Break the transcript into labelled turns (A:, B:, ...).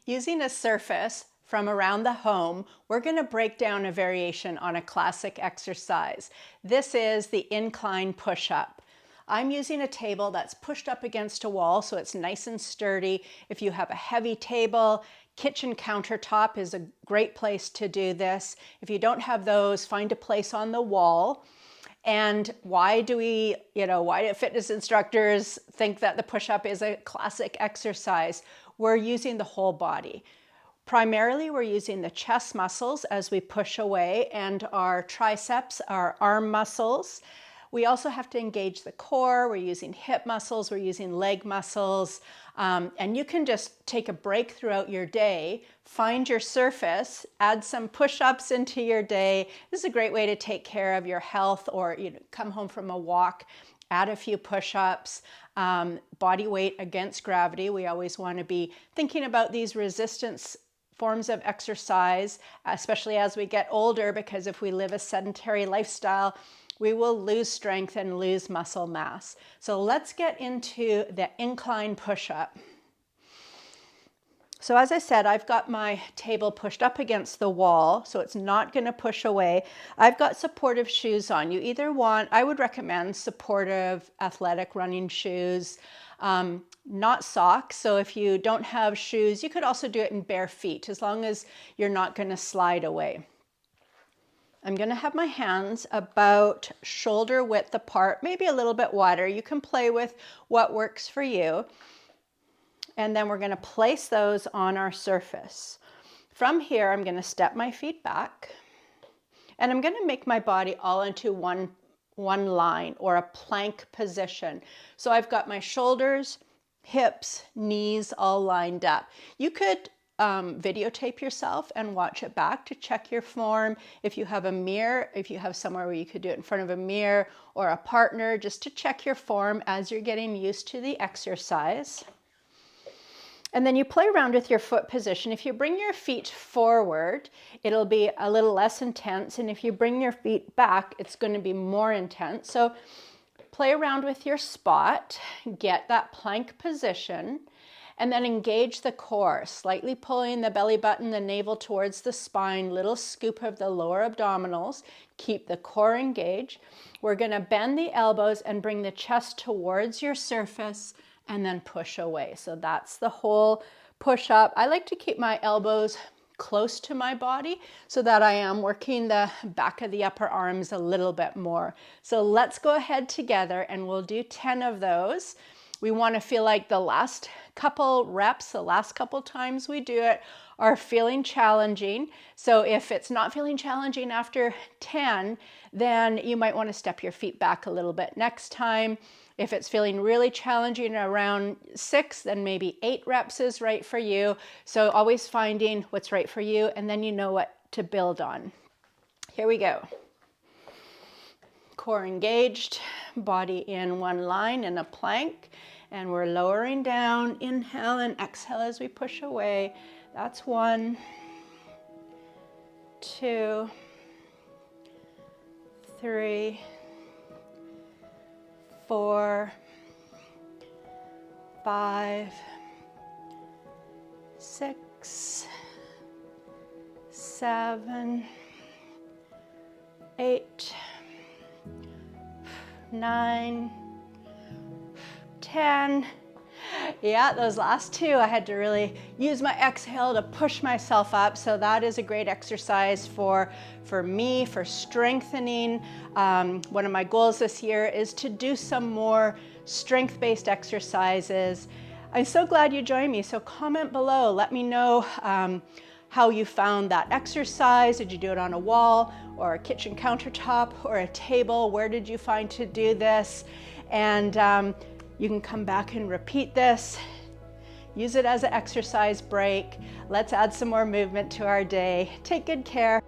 A: Using a surface from around the home, we're going to break down a variation on a classic exercise. This is the incline push-up. I'm using a table that's pushed up against a wall so it's nice and sturdy. If you have a heavy table, kitchen countertop is a great place to do this. If you don't have those, find a place on the wall. And why do fitness instructors think that the push-up is a classic exercise? We're using the whole body. Primarily, we're using the chest muscles as we push away and our triceps, our arm muscles. We also have to engage the core. We're using hip muscles, we're using leg muscles. And you can just take a break throughout your day, find your surface, add some push-ups into your day. This is a great way to take care of your health, or come home from a walk, add a few push-ups. Body weight against gravity. We always want to be thinking about these resistance forms of exercise, especially as we get older, because if we live a sedentary lifestyle, we will lose strength and lose muscle mass. So let's get into the incline push-up. So as I said, I've got my table pushed up against the wall, so it's not going to push away. I've got supportive shoes on. I would recommend supportive athletic running shoes, not socks. So if you don't have shoes, you could also do it in bare feet, as long as you're not going to slide away. I'm going to have my hands about shoulder width apart, maybe a little bit wider. You can play with what works for you. And then we're going to place those on our surface. From here, I'm going to step my feet back, and I'm going to make my body all into one line, or a plank position. So I've got my shoulders, hips, knees all lined up. You could videotape yourself and watch it back to check your form. If you have a mirror, if you have somewhere where you could do it in front of a mirror, or a partner, just to check your form as you're getting used to the exercise. And then you play around with your foot position. If you bring your feet forward, it'll be a little less intense. And if you bring your feet back, it's going to be more intense. So play around with your spot, get that plank position, and then engage the core, slightly pulling the belly button, the navel towards the spine, little scoop of the lower abdominals. Keep the core engaged. We're going to bend the elbows and bring the chest towards your surface, and then push away. So that's the whole push up. I like to keep my elbows close to my body so that I am working the back of the upper arms a little bit more. So let's go ahead together and we'll do 10 of those. We want to feel like the last couple reps, the last couple times we do it, are feeling challenging. So if it's not feeling challenging after 10, then you might want to step your feet back a little bit next time. If it's feeling really challenging around 6, then maybe 8 reps is right for you. So always finding what's right for you, and then you know what to build on. Here we go. Core engaged, body in one line in a plank, and we're lowering down. Inhale and exhale as we push away. That's 1, 2, 3, 4, 5, 6, 7, 8, 9, 10. Yeah, those last 2, I had to really use my exhale to push myself up. So that is a great exercise for me, for strengthening. One of my goals this year is to do some more strength-based exercises. I'm so glad you joined me. So comment below. Let me know how you found that exercise. Did you do it on a wall or a kitchen countertop or a table? Where did you find to do this? And you can come back and repeat this. Use it as an exercise break. Let's add some more movement to our day. Take good care.